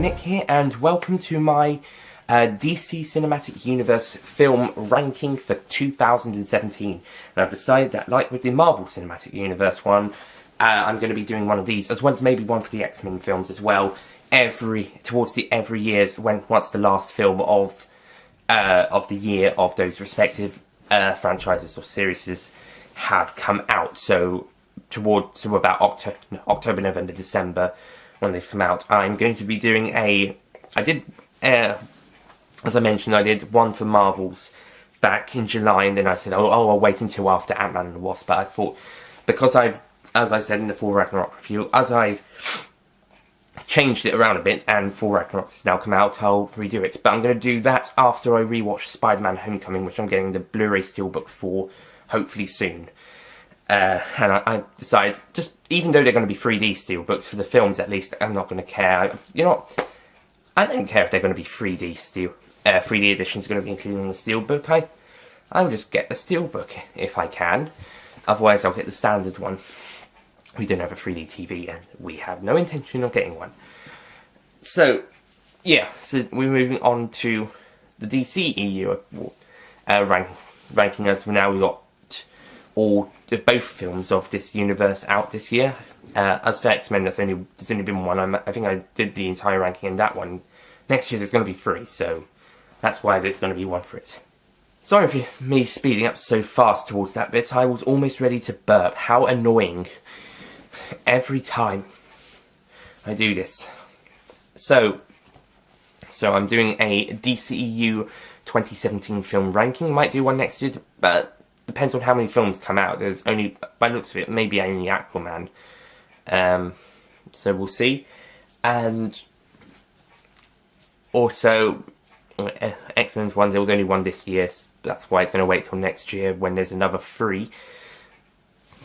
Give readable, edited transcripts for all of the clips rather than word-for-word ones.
Nick here, and welcome to my DC Cinematic Universe film ranking for 2017. And I've decided that, like with the Marvel Cinematic Universe one, I'm going to be doing one of these, as well as maybe one for the X-Men films as well, towards every year, once the last film of the year of those respective franchises or series had come out. So towards about October, November, December, when they've come out, I'm going to be doing as I mentioned, I did one for Marvels back in July, and then I said, I'll wait until after Ant-Man and the Wasp. But I thought, because as I said in the Thor Ragnarok review, as I've changed it around a bit, and Thor Ragnarok has now come out, I'll redo it. But I'm going to do that after I rewatch Spider-Man Homecoming, which I'm getting the Blu-ray Steelbook for, hopefully soon. And I decided, just even though they're going to be 3D steelbooks for the films, at least, I'm not going to care. I don't care if they're going to be 3D editions going to be included in the steelbook. I'll just get the steelbook if I can. Otherwise, I'll get the standard one. We don't have a 3D TV, and we have no intention of getting one. So, yeah. So we're moving on to the DCEU ranking. As now we got both films of this universe out this year. As for X-Men, there's only been one. I think I did the entire ranking in that one. Next year there's going to be 3, so that's why there's going to be one for it. Sorry for me speeding up so fast towards that bit. I was almost ready to burp. How annoying. Every time I do this. So I'm doing a DCEU 2017 film ranking. Might do one next year, but depends on how many films come out. There's only, by the looks of it, maybe only Aquaman. So we'll see. And also, X-Men's one, there was only one this year. So that's why it's going to wait till next year when there's another 3.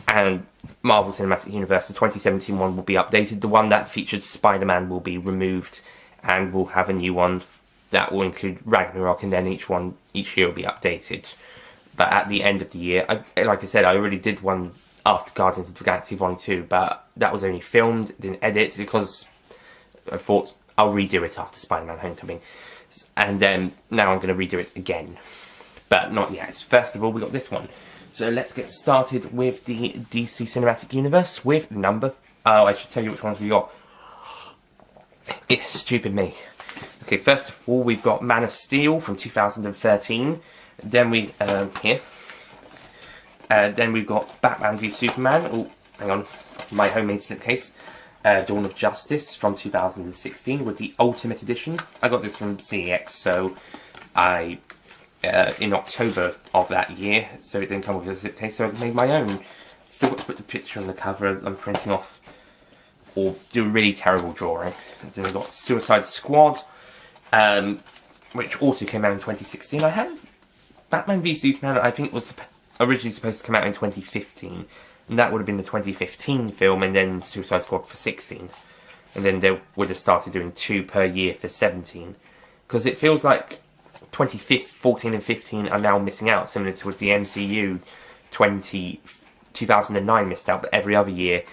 And Marvel Cinematic Universe, the 2017 one will be updated. The one that featured Spider-Man will be removed, and we'll have a new one that will include Ragnarok, and then each year will be updated. But at the end of the year, like I said, I already did one after Guardians of the Galaxy Volume 2, but that was only filmed, didn't edit, because I thought I'll redo it after Spider-Man Homecoming. And then now I'm going to redo it again. But not yet. First of all, we got this one. So let's get started with the DC Cinematic Universe with number... Oh, I should tell you which ones we got. It's stupid me. Okay, first of all, we've got Man of Steel from 2013. Then we, then we've got Batman v Superman. Oh, hang on. My homemade slipcase. Dawn of Justice from 2016 with the Ultimate Edition. I got this from CEX, so in October of that year, so it didn't come with a slipcase, so I made my own. Still got to put the picture on the cover I'm printing off, or do a really terrible drawing. Then we've got Suicide Squad, which also came out in 2016. I have Batman v Superman, I think it was originally supposed to come out in 2015, and that would have been the 2015 film, and then Suicide Squad for 16. And then they would have started doing 2 per year for 17. Because it feels like 2014 and 15 are now missing out, similar to with the MCU 2009 missed out, but every other year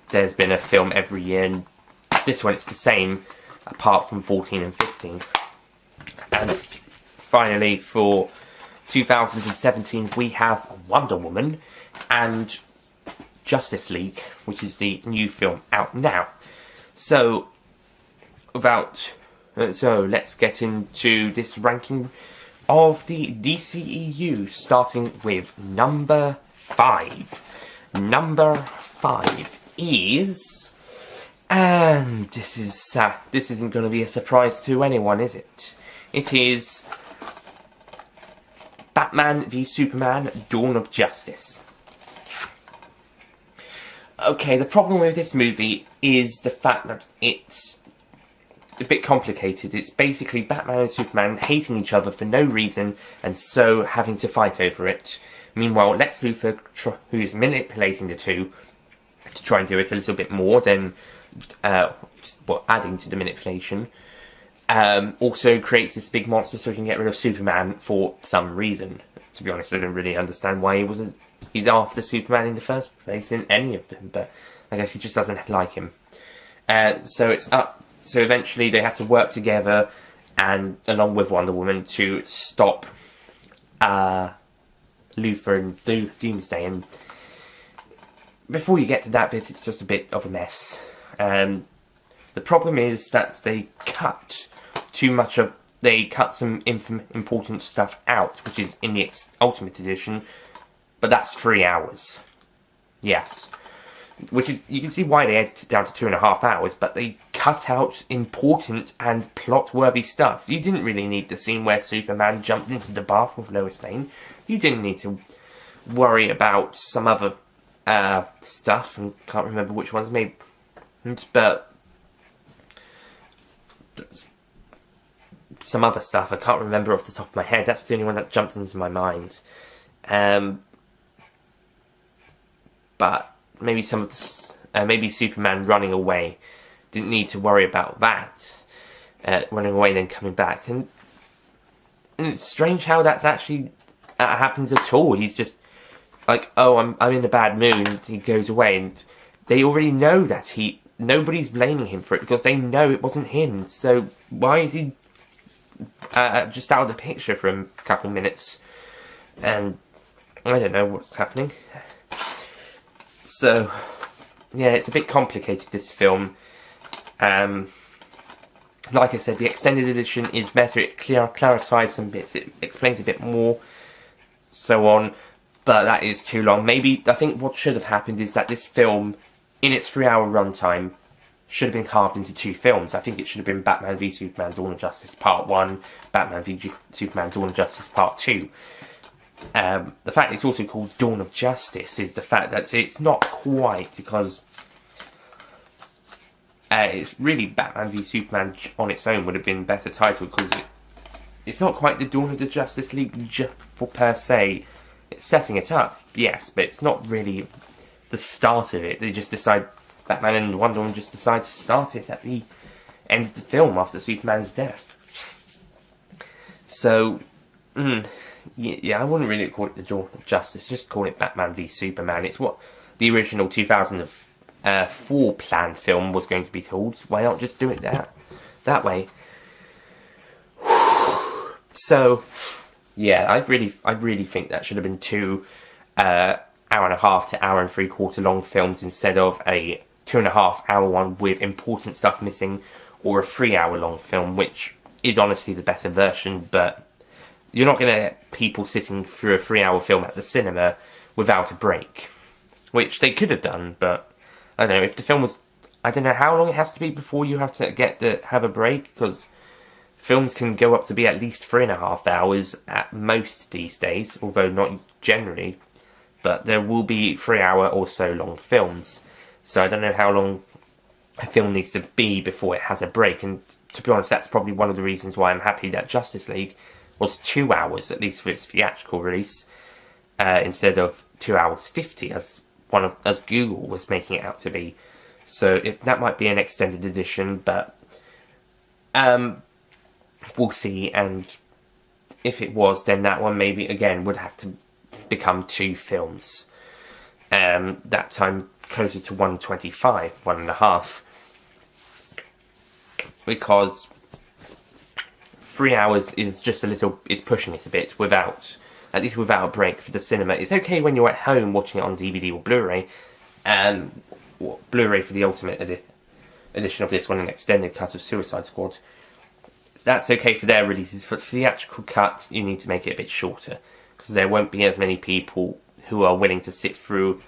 there's been a film every year, and this one it's the same, apart from 14 and 15. And finally, for 2017, we have Wonder Woman and Justice League, which is the new film out now. So let's get into this ranking of the DCEU, starting with number 5. Number 5 is, and this isn't going to be a surprise to anyone, is it? It is Batman v Superman, Dawn of Justice. Okay, the problem with this movie is the fact that it's a bit complicated. It's basically Batman and Superman hating each other for no reason, and so having to fight over it. Meanwhile, Lex Luthor, who's manipulating the two to try and do it a little bit more than adding to the manipulation, also creates this big monster so he can get rid of Superman for some reason. To be honest, I don't really understand why he's after Superman in the first place in any of them, but I guess he just doesn't like him. So it's up So eventually they have to work together, and along with Wonder Woman, to stop Luthor and Doomsday. And before you get to that bit, it's just a bit of a mess. The problem is that they cut some important stuff out, which is in the Ultimate Edition, but that's 3 hours. Yes. Which is, you can see why they edited it down to 2.5 hours, but they cut out important and plot-worthy stuff. You didn't really need the scene where Superman jumped into the bath with Lois Lane. You didn't need to worry about some other stuff, and can't remember which ones, maybe, but some other stuff I can't remember off the top of my head. That's the only one that jumped into my mind. But maybe maybe Superman running away. Didn't need to worry about that. Running away and then coming back. And it's strange how that's actually happens at all. He's just like, oh, I'm in a bad mood. And he goes away, and they already know that nobody's blaming him for it because they know it wasn't him. So why is he just out of the picture for a couple of minutes? And I don't know what's happening. So yeah, it's a bit complicated, this film. Like I said, the extended edition is better. It clarifies some bits. It explains a bit more, so on. But that is too long. Maybe, I think what should have happened is that this film, in its 3-hour runtime, should have been carved into 2 films. I think it should have been Batman v Superman Dawn of Justice Part 1, Batman v Superman Dawn of Justice Part 2. The fact it's also called Dawn of Justice is the fact that it's not quite, because it's really Batman v Superman on its own would have been a better title, because it's not quite the Dawn of the Justice League per se. It's setting it up, yes, but it's not really the start of it. They just decide, Batman and Wonder Woman just decide to start it at the end of the film after Superman's death. So, yeah, I wouldn't really call it the Dawn of Justice, just call it Batman v Superman. It's what the original 2004 planned film was going to be called. Why not just do it that way? So, yeah, I really think that should have been 2 hour-and-a-half to hour-and-3/4 long films instead of a 2.5-hour one with important stuff missing, or a 3-hour long film, which is honestly the better version. But you're not going to get people sitting through a 3-hour film at the cinema without a break, which they could have done. But I don't know, if the film was, I don't know how long it has to be before you have to have a break, because films can go up to be at least 3.5 hours at most these days, although not generally. But there will be 3-hour or so long films. So I don't know how long a film needs to be before it has a break. And to be honest, that's probably one of the reasons why I'm happy that Justice League was 2 hours, at least for its theatrical release, instead of 2 hours 50 as Google was making it out to be. So that might be an extended edition, but we'll see. And if it was, then that one maybe again would have to become 2 films. That time closer to 1.25, 1.5, because 3 hours is just is pushing it a bit without a break for the cinema. It's okay when you're at home watching it on DVD or Blu-ray, Blu-ray for the Ultimate edition of this one, an extended cut of Suicide Squad. That's okay for their releases. For the theatrical cut, you need to make it a bit shorter, because there won't be as many people who are willing to sit through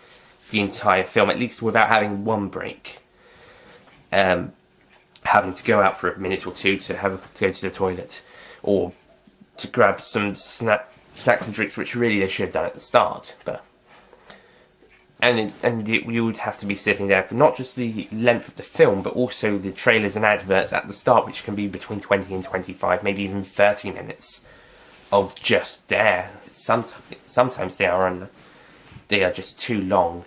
the entire film, at least without having one break. Having to go out for a minute or two to go to the toilet, or to grab some snacks and drinks, which really they should have done at the start. But you would have to be sitting there for not just the length of the film, but also the trailers and adverts at the start, which can be between 20 and 25, maybe even 30 minutes of just there. Sometimes they are just too long.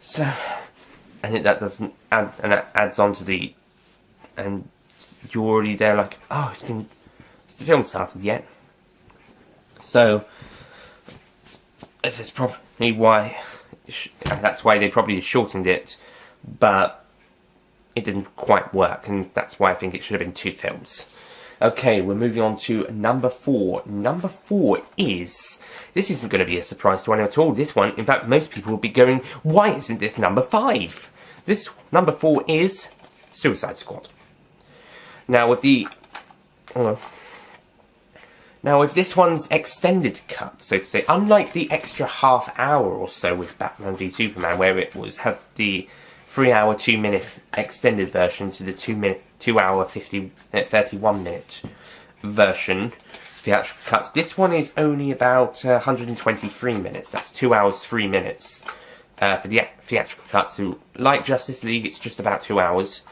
So, and that doesn't add, and that adds on to and you're already there like, oh, has the film started yet? So this is probably why, and that's why they probably shortened it. But it didn't quite work, and that's why I think it should have been 2 films. Okay, we're moving on to number 4. Number 4 is... This isn't going to be a surprise to anyone at all. This one, in fact, most people will be going, why isn't this number 5? This, number 4, is Suicide Squad. Now, with the... Now, with this one's extended cut, so to say, unlike the extra half hour or so with Batman v Superman, where it had the 3 hour, 2 minute extended version to the 2 hour, 31 minute version, theatrical cuts. This one is only about 123 minutes. That's 2 hours, 3 minutes for the theatrical cut. So, like Justice League, it's just about 2 hours.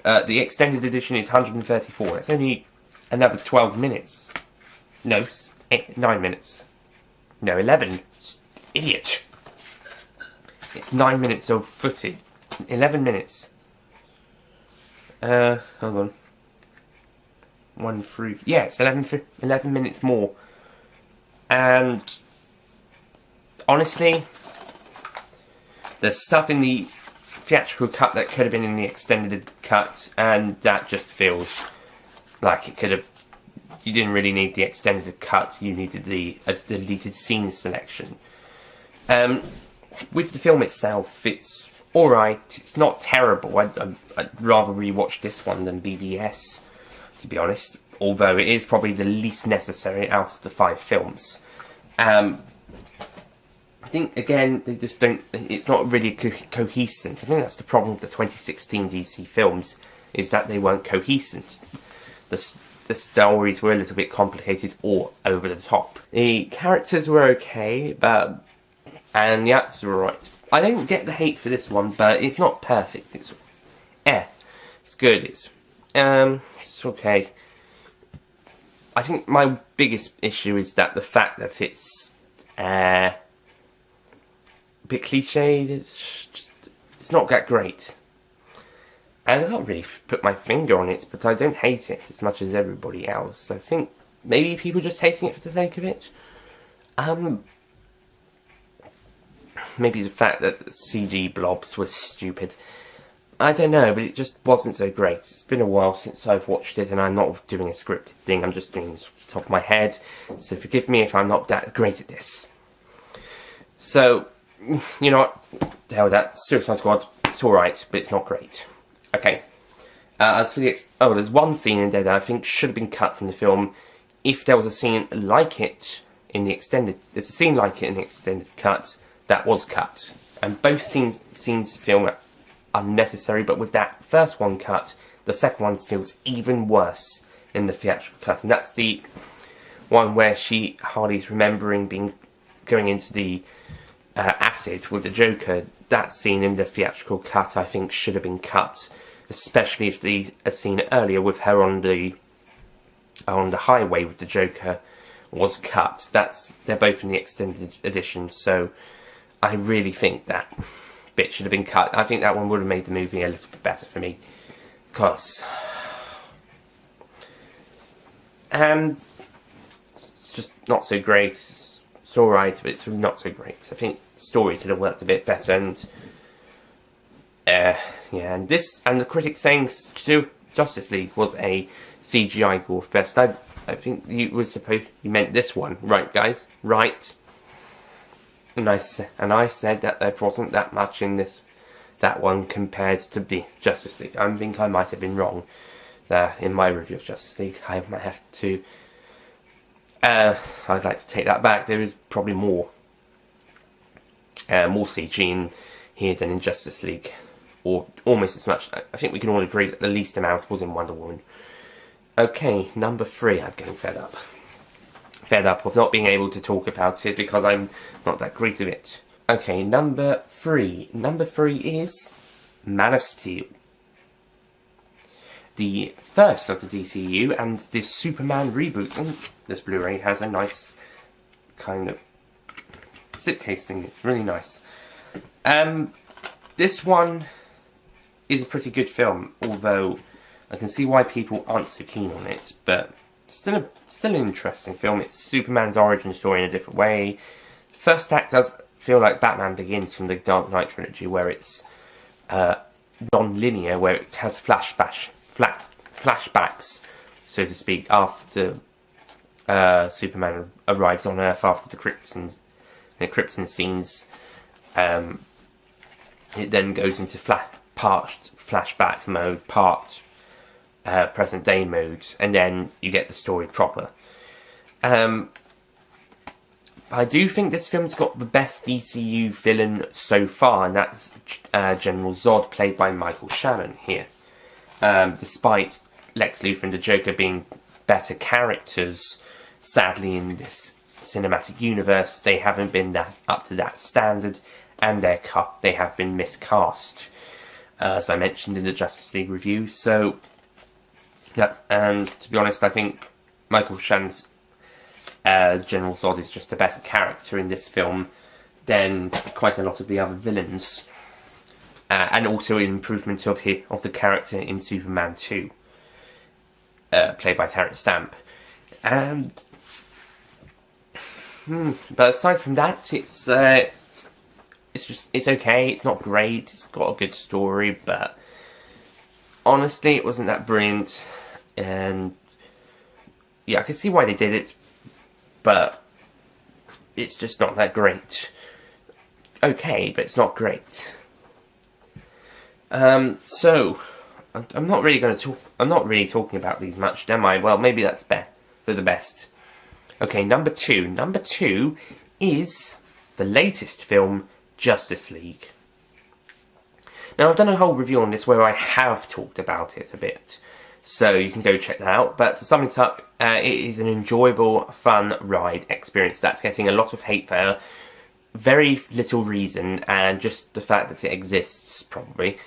The extended edition is 134. It's only another 12 minutes. No, 9 minutes. No, 11. Idiot. It's 9 minutes of footage. 11 minutes. Hold on. 1 through... Yeah, it's 11 minutes more. And... honestly... there's stuff in the theatrical cut that could have been in the extended cut, and that just feels like it could have... You didn't really need the extended cut, you needed the deleted scene selection. With the film itself, it's alright, it's not terrible. I'd rather rewatch this one than BVS, to be honest, although it is probably the least necessary out of the 5 films. I think, again, they just don't... It's not really cohesive. I think that's the problem with the 2016 DC films, is that they weren't cohesive. The stories were a little bit complicated or over the top. The characters were okay, and the actors were alright. I don't get the hate for this one, but it's not perfect. It's it's good. It's okay. I think my biggest issue is that the fact that it's a bit cliched. It's not that great. And I can't really put my finger on it, but I don't hate it as much as everybody else. I think maybe people just hating it for the sake of it. Maybe the fact that the CG blobs was stupid. I don't know, but it just wasn't so great. It's been a while since I've watched it, and I'm not doing a scripted thing. I'm just doing this off the top of my head. So forgive me if I'm not that great at this. So, you know what? The hell with that. Suicide Squad, it's alright, but it's not great. Okay. As for the there's one scene in there that I think should have been cut from the film. If there was a scene like it in the extended... There's a scene like it in the extended cut that was cut. And both scenes of the film are unnecessary, but with that first one cut, the second one feels even worse in the theatrical cut. And that's the one where Harley's remembering going into the acid with the Joker. That scene in the theatrical cut, I think, should have been cut. Especially if a scene earlier with her on the highway with the Joker was cut. They're both in the extended edition, so I really think that bit should have been cut. I think that one would have made the movie a little bit better for me, because it's just not so great. It's alright, but it's not so great. I think the story could have worked a bit better, and and the critics saying Justice League was a CGI gore fest. I think you meant this one, right, guys? Right. And I said that there wasn't that much in that one compared to the Justice League. I think I might have been wrong there in my review of Justice League. I might have to. I'd like to take that back. There is probably more CG in here than in Justice League. Or almost as much. I think we can all agree that the least amount was in Wonder Woman. Okay, number 3. I'm getting fed up. Fed up of not being able to talk about it because I'm not that great at it. Okay, number 3. Number 3 is Man of Steel. The first of the DCEU and this Superman reboot. And this Blu-ray has a nice kind of slipcase thing. It's really nice. This one is a pretty good film, although I can see why people aren't so keen on it, but still an interesting film. It's Superman's origin story in a different way. The first act does feel like Batman Begins from the Dark Knight trilogy, where it's non-linear, where it has flashbacks, so to speak, after Superman arrives on Earth after the Krypton scenes. It then goes into part flashback mode, part present day mode, and then you get the story proper. I do think this film's got the best DCEU villain so far, and that's General Zod, played by Michael Shannon here. Despite Lex Luthor and the Joker being better characters, sadly in this cinematic universe, they haven't been up to that standard, and they have been miscast, as I mentioned in the Justice League review. So, and to be honest, I think Michael Shannon's General Zod is just a better character in this film than quite a lot of the other villains, and also an improvement of the character in Superman 2, played by Terrence Stamp. And but aside from that, it's okay. It's not great. It's got a good story, but honestly, it wasn't that brilliant. And yeah, I can see why they did it, but it's just not that great. Okay, but it's not great. So I'm not really going to talk. I'm not really talking about these much, am I? Well, maybe that's for the best. Okay, number two. Number two is the latest film, Justice League. Now, I've done a whole review on this where I have talked about it a bit, so you can go check that out. But to sum it up, it is an enjoyable, fun ride experience that's getting a lot of hate for very little reason, and just the fact that it exists, probably.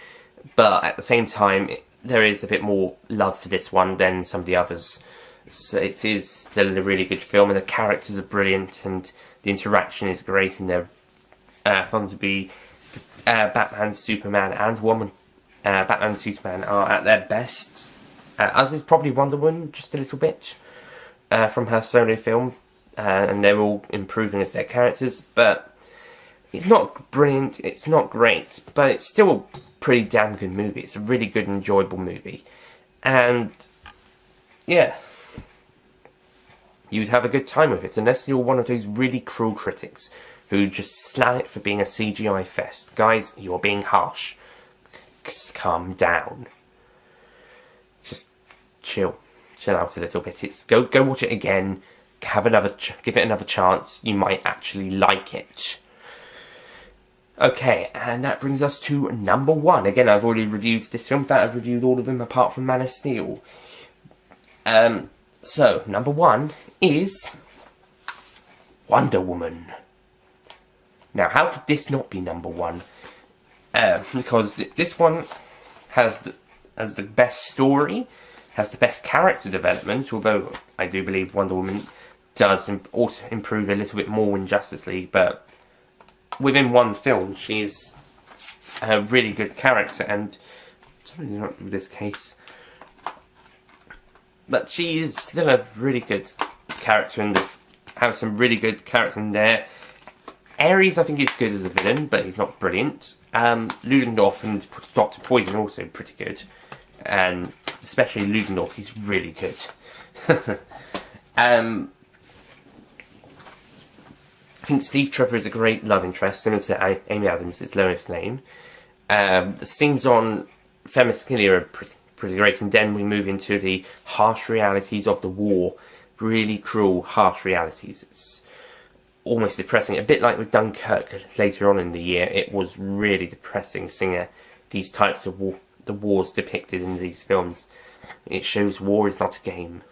But at the same time, there is a bit more love for this one than some of the others. So it is still a really good film, and the characters are brilliant, and the interaction is great, and they're fun to be. Batman, Superman, and Batman and Superman are at their best. As is probably Wonder Woman, just a little bit, from her solo film, and they're all improving as their characters, but it's not brilliant, it's not great, but it's still a pretty damn good movie. It's a really good, enjoyable movie, and yeah, you'd have a good time with it, unless you're one of those really cruel critics who just slam it for being a CGI fest. Guys, you're being harsh. Just calm down. Just chill out a little bit. Go watch it again. Give it another chance. You might actually like it. Okay, and that brings us to number one. Again, I've already reviewed this film. I've reviewed all of them apart from Man of Steel. So number one is Wonder Woman. Now, how could this not be number one? Because this one has the best story, has the best character development, although I do believe Wonder Woman does also improve a little bit more in Justice League, but within one film, she's a really good character, and sorry, not in this case, but she is still a really good character, and has some really good characters in there. Ares, I think, is good as a villain, but he's not brilliant. Ludendorff and Dr. Poison are also pretty good, and especially Ludendorff, he's really good. I think Steve Trevor is a great love interest, similar to Amy Adams, it's Lois Lane. The scenes on Themyscira are pretty great, and then we move into the harsh realities of the war. Really cruel, harsh realities. It's almost depressing, a bit like with Dunkirk later on in the year. It was really depressing seeing these types of the wars depicted in these films. It shows war is not a game.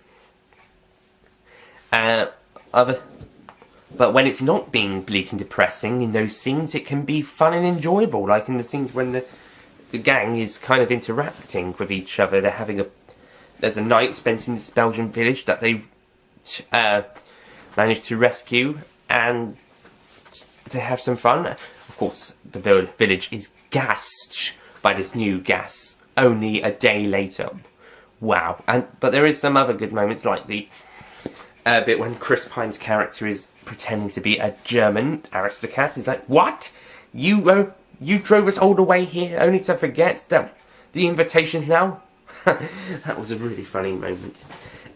But when it's not being bleak and depressing in those scenes, it can be fun and enjoyable, like in the scenes when the gang is kind of interacting with each other. There's a night spent in this Belgian village that they managed to rescue and to have some fun. Of course, the village is gassed by this new gas only a day later. Wow. But there is some other good moments, like the bit when Chris Pine's character is pretending to be a German aristocrat. He's like, what? You You drove us all the way here only to forget that the invitation's now? That was a really funny moment.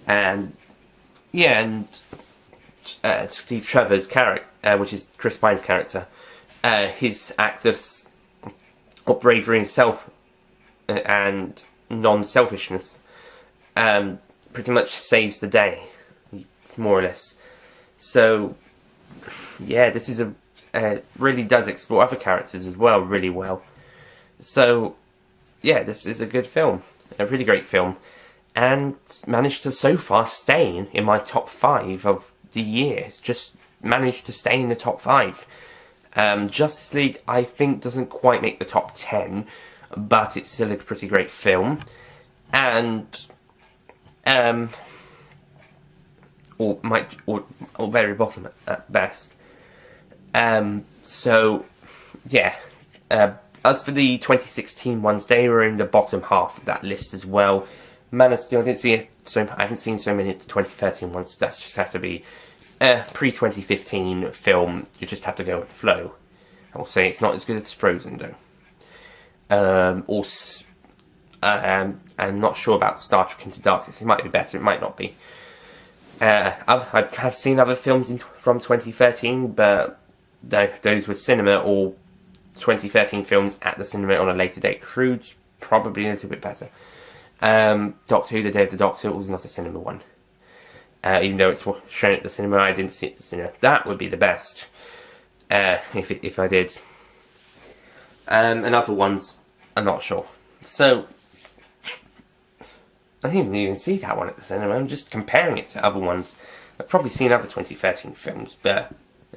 And yeah, and Steve Trevor's character, which is Chris Pine's character, his act of bravery and and non-selfishness pretty much saves the day, more or less. So yeah, this is really does explore other characters as well really well. So yeah, this is a good film, a really great film, and managed to so far stay in my top 5 of the year. It's just managed to stay in the top 5. Justice League, I think, doesn't quite make the top 10, but it's still a pretty great film, and or very bottom at best. So yeah. As for the 2016 ones, they were in the bottom half of that list as well. Man of Steel, I haven't seen so many of the 2013 ones. That's just have to be a pre-2015 film. You just have to go with the flow. I will say it's not as good as Frozen though. I'm not sure about Star Trek Into Darkness. It might be better. It might not be. I have seen other films from 2013, but those were cinema or 2013 films at the cinema on a later date. Crude's probably a little bit better. Doctor Who, The Day of the Doctor, was not a cinema one. Even though it's shown at the cinema, I didn't see it at the cinema. That would be the best, if I did. And other ones, I'm not sure. So, I didn't even see that one at the cinema. I'm just comparing it to other ones. I've probably seen other 2013 films, but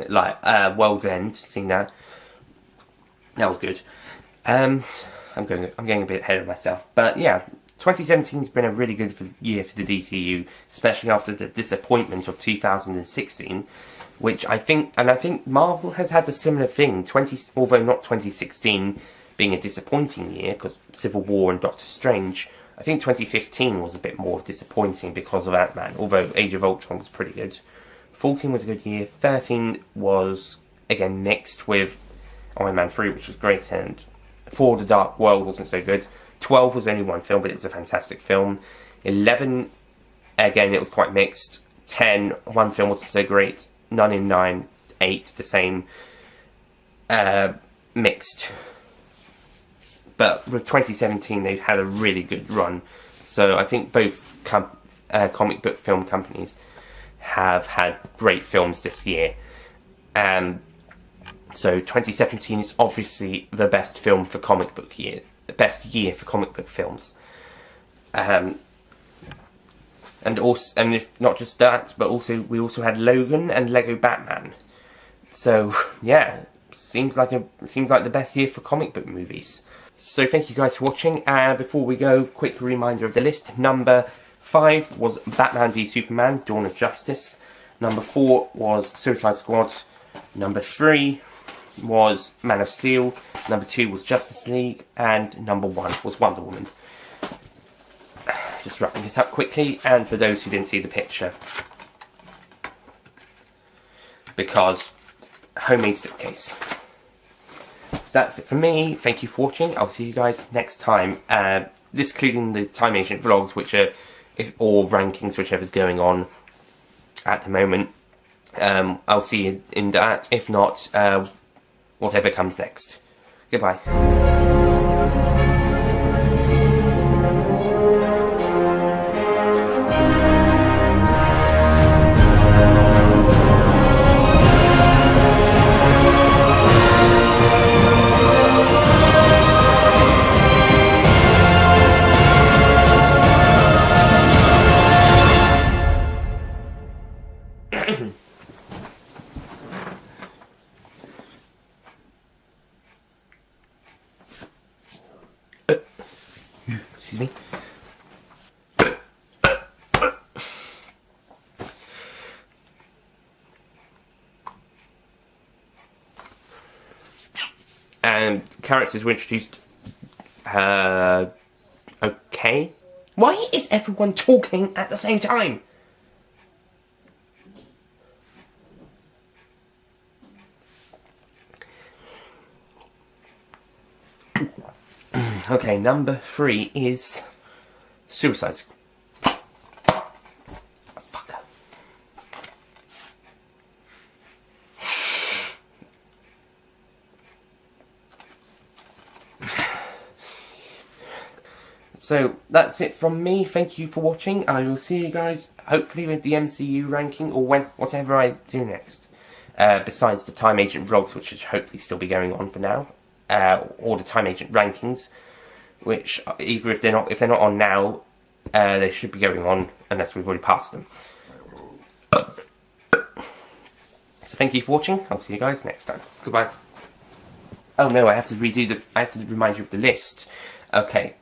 like World's End, seen that. That was good. I'm getting a bit ahead of myself, but yeah, 2017's been a really good year for the DCEU, especially after the disappointment of 2016, which I think Marvel has had a similar thing. Although not 2016 being a disappointing year because Civil War and Doctor Strange, I think 2015 was a bit more disappointing because of Ant-Man. Although Age of Ultron was pretty good. 14 was a good year. 13 was again mixed with Iron Man 3, which was great, and For the Dark World wasn't so good. 12 was only one film, but it was a fantastic film. 11, again, it was quite mixed. 10, one film wasn't so great. None in 9, 8, the same. Mixed. But with 2017, they've had a really good run. So I think both comic book film companies have had great films this year. So 2017 is obviously the best film for comic book year, the best year for comic book films. And if not just that, but we also had Logan and Lego Batman. So yeah, seems like the best year for comic book movies. So thank you guys for watching. Before we go, quick reminder of the list. Number 5 was Batman v Superman: Dawn of Justice. Number 4 was Suicide Squad. Number 3 was Man of Steel. Number 2 was Justice League, and number 1 was Wonder Woman. Just wrapping this up quickly, and for those who didn't see the picture, because homemade slipcase. So that's it for me. Thank you for watching. I'll see you guys next time. This including the Time Agent vlogs, which are or rankings, whichever's going on at the moment. I'll see you in that. If not, whatever comes next. Goodbye. Excuse me. And characters were introduced. Okay. Why is everyone talking at the same time? Okay, number 3 is Suicide Squad. Fucker. So that's it from me. Thank you for watching. I will see you guys hopefully with the MCU ranking or whatever I do next. Besides the Time Agent vlogs, which should hopefully still be going on for now, or the Time Agent rankings, which either if they're not on now, they should be going on unless we've already passed them. So thank you for watching. I'll see you guys next time. Goodbye. Oh no, I have to remind you of the list. Okay.